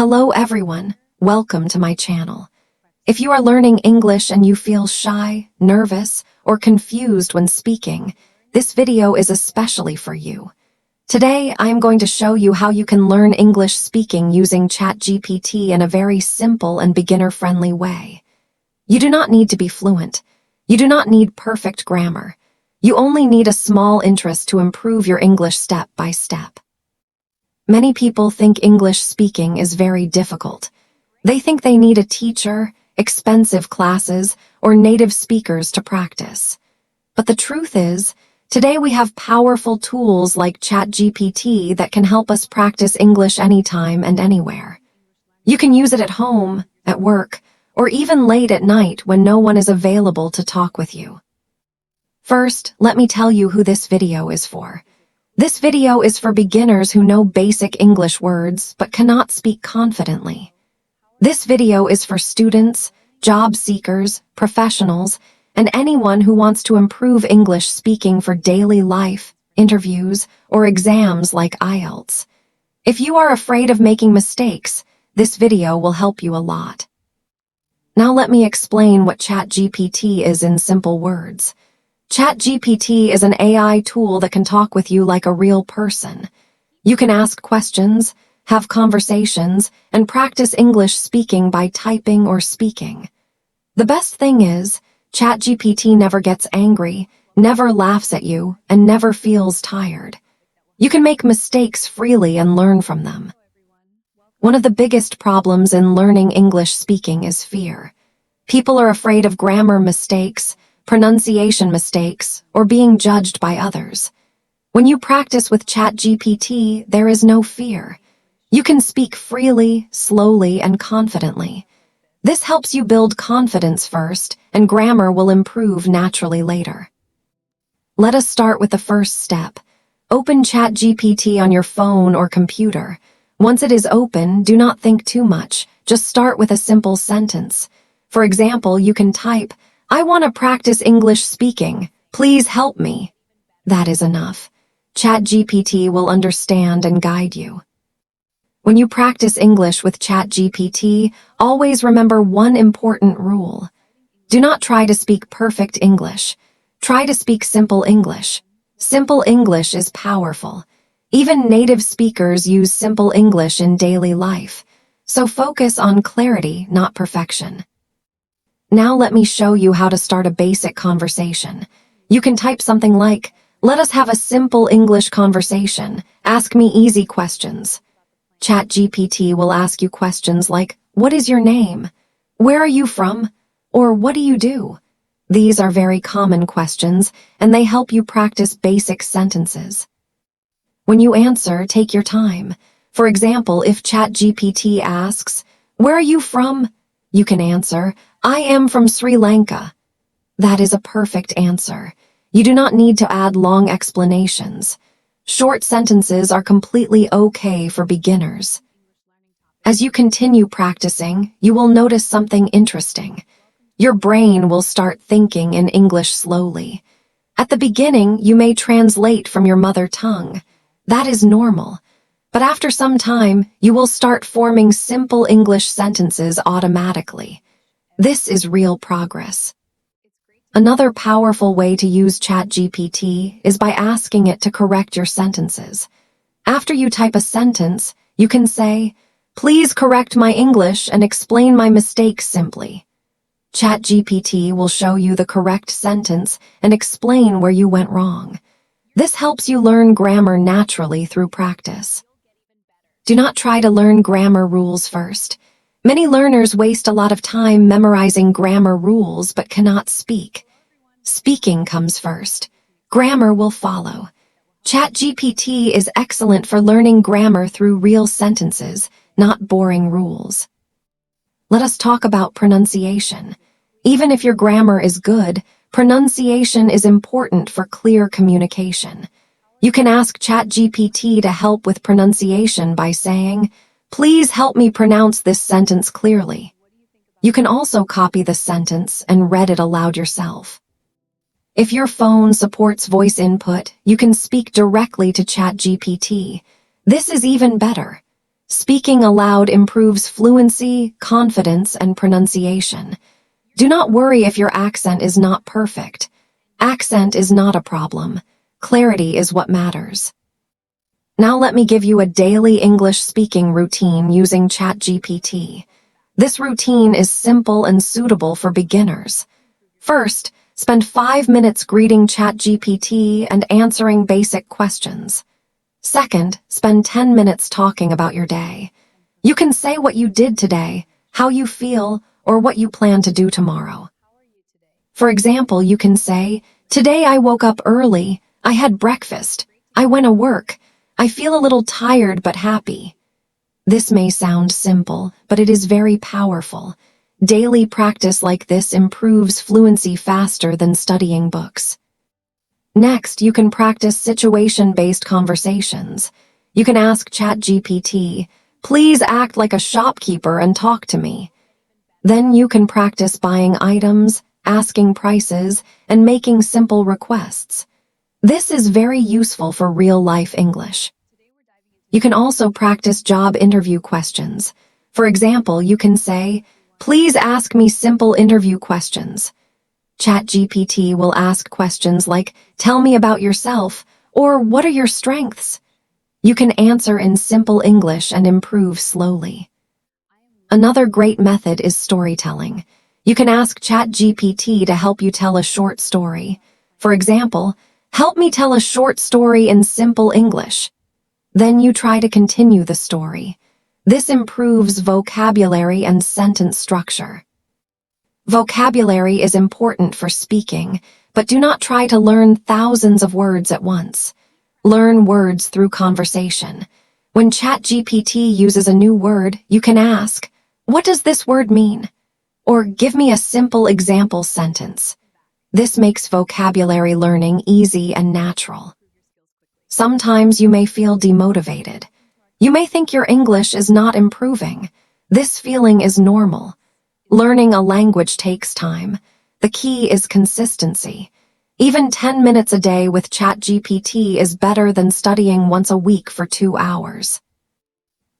Hello everyone, welcome to my channel. If you are learning English and you feel shy, nervous, or confused when speaking, this video is especially for you. Today, I am going to show you how you can learn English speaking using ChatGPT in a very simple and beginner-friendly way. You do not need to be fluent. You do not need perfect grammar. You only need a small interest to improve your English step by step. Many people think English speaking is very difficult. They think they need a teacher, expensive classes, or native speakers to practice. But the truth is, today we have powerful tools like ChatGPT that can help us practice English anytime and anywhere. You can use it at home, at work, or even late at night when no one is available to talk with you. First, let me tell you who this video is for. This video is for beginners who know basic English words but cannot speak confidently. This video is for students, job seekers, professionals, and anyone who wants to improve English speaking for daily life, interviews, or exams like IELTS. If you are afraid of making mistakes, this video will help you a lot. Now let me explain what ChatGPT is in simple words. ChatGPT is an AI tool that can talk with you like a real person. You can ask questions, have conversations, and practice English speaking by typing or speaking. The best thing is, ChatGPT never gets angry, never laughs at you, and never feels tired. You can make mistakes freely and learn from them. One of the biggest problems in learning English speaking is fear. People are afraid of grammar mistakes, pronunciation mistakes, or being judged by others. When you practice with ChatGPT, there is no fear. You can speak freely, slowly, and confidently. This helps you build confidence first, and grammar will improve naturally later. Let us start with the first step. Open ChatGPT on your phone or computer. Once it is open, do not think too much. Just start with a simple sentence. For example, you can type, "I want to practice English speaking. Please help me." That is enough. ChatGPT will understand and guide you. When you practice English with ChatGPT, always remember one important rule. Do not try to speak perfect English. Try to speak simple English. Simple English is powerful. Even native speakers use simple English in daily life. So focus on clarity, not perfection. Now let me show you how to start a basic conversation. You can type something like, "Let us have a simple English conversation. Ask me easy questions." ChatGPT will ask you questions like, "What is your name? Where are you from? Or what do you do?" These are very common questions, and they help you practice basic sentences. When you answer, take your time. For example, if ChatGPT asks, "Where are you from?" you can answer, "I am from Sri Lanka." That is a perfect answer. You do not need to add long explanations. Short sentences are completely okay for beginners. As you continue practicing, you will notice something interesting. Your brain will start thinking in English slowly. At the beginning, you may translate from your mother tongue. That is normal. But after some time, you will start forming simple English sentences automatically. This is real progress. Another powerful way to use ChatGPT is by asking it to correct your sentences. After you type a sentence, you can say, "Please correct my English and explain my mistakes simply." ChatGPT will show you the correct sentence and explain where you went wrong. This helps you learn grammar naturally through practice. Do not try to learn grammar rules first. Many learners waste a lot of time memorizing grammar rules but cannot speak. Speaking comes first. Grammar will follow. ChatGPT is excellent for learning grammar through real sentences, not boring rules. Let us talk about pronunciation. Even if your grammar is good, pronunciation is important for clear communication. You can ask ChatGPT to help with pronunciation by saying, "Please help me pronounce this sentence clearly." You can also copy the sentence and read it aloud yourself. If your phone supports voice input, you can speak directly to ChatGPT. This is even better. Speaking aloud improves fluency, confidence, and pronunciation. Do not worry if your accent is not perfect. Accent is not a problem. Clarity is what matters. Now let me give you a daily English speaking routine using ChatGPT. This routine is simple and suitable for beginners. First, spend 5 minutes greeting ChatGPT and answering basic questions. Second, spend 10 minutes talking about your day. You can say what you did today, how you feel, or what you plan to do tomorrow. For example, you can say, "Today I woke up early, I had breakfast, I went to work, I feel a little tired but happy." This may sound simple, but it is very powerful. Daily practice like this improves fluency faster than studying books. Next, you can practice situation-based conversations. You can ask ChatGPT, "Please act like a shopkeeper and talk to me." Then you can practice buying items, asking prices, and making simple requests. This is very useful for real-life English. You can also practice job interview questions. For example, you can say, "Please ask me simple interview questions." ChatGPT will ask questions like, "Tell me about yourself," or "What are your strengths?" You can answer in simple English and improve slowly. Another great method is storytelling. You can ask ChatGPT to help you tell a short story. For example, "Help me tell a short story in simple English." Then you try to continue the story. This improves vocabulary and sentence structure. Vocabulary is important for speaking, but do not try to learn thousands of words at once. Learn words through conversation. When ChatGPT uses a new word, you can ask, "What does this word mean?" Or "Give me a simple example sentence." This makes vocabulary learning easy and natural. Sometimes you may feel demotivated. You may think your English is not improving. This feeling is normal. Learning a language takes time. The key is consistency. Even 10 minutes a day with ChatGPT is better than studying once a week for 2 hours.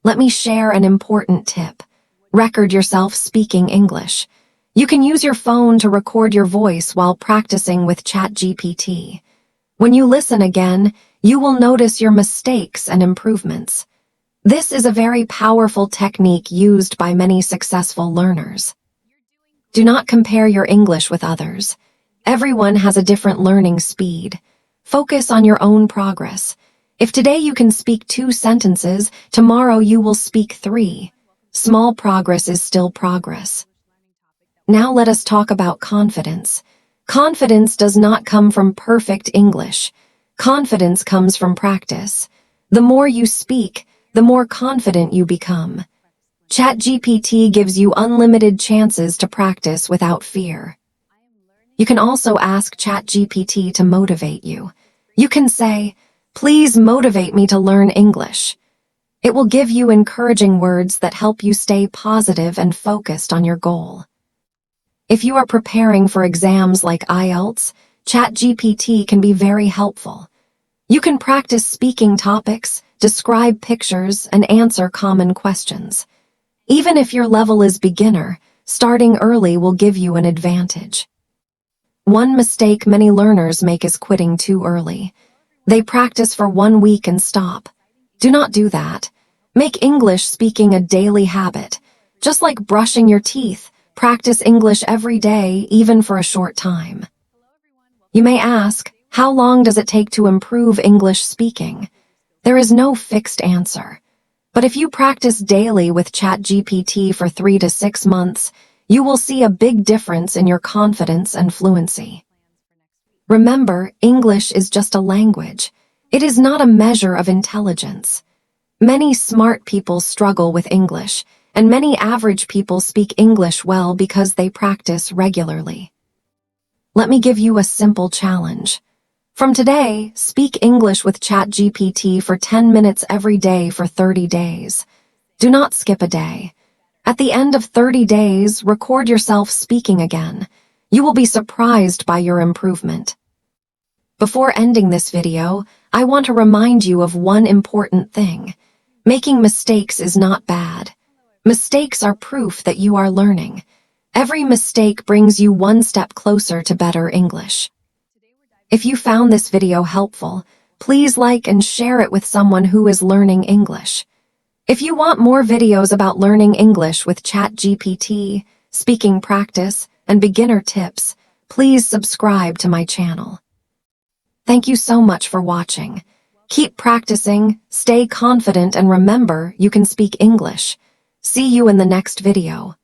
Let me share an important tip. Record yourself speaking English. You can use your phone to record your voice while practicing with ChatGPT. When you listen again, you will notice your mistakes and improvements. This is a very powerful technique used by many successful learners. Do not compare your English with others. Everyone has a different learning speed. Focus on your own progress. If today you can speak 2 sentences, tomorrow you will speak 3. Small progress is still progress. Now let us talk about confidence. Confidence does not come from perfect English. Confidence comes from practice. The more you speak, the more confident you become. ChatGPT gives you unlimited chances to practice without fear. You can also ask ChatGPT to motivate you. You can say, "Please motivate me to learn English." It will give you encouraging words that help you stay positive and focused on your goal. If you are preparing for exams like IELTS, ChatGPT can be very helpful. You can practice speaking topics, describe pictures, and answer common questions. Even if your level is beginner, starting early will give you an advantage. One mistake many learners make is quitting too early. They practice for 1 week and stop. Do not do that. Make English speaking a daily habit. Just like brushing your teeth, practice English every day, even for a short time. You may ask, how long does it take to improve English speaking? There is no fixed answer. But if you practice daily with ChatGPT for 3 to 6 months, you will see a big difference in your confidence and fluency. Remember, English is just a language. It is not a measure of intelligence. Many smart people struggle with English, and many average people speak English well because they practice regularly. Let me give you a simple challenge. From today, speak English with ChatGPT for 10 minutes every day for 30 days. Do not skip a day. At the end of 30 days, record yourself speaking again. You will be surprised by your improvement. Before ending this video, I want to remind you of one important thing. Making mistakes is not bad. Mistakes are proof that you are learning. Every mistake brings you one step closer to better English. If you found this video helpful, please like and share it with someone who is learning English. If you want more videos about learning English with ChatGPT, speaking practice, and beginner tips, please subscribe to my channel. Thank you so much for watching. Keep practicing, stay confident, and remember you can speak English. See you in the next video.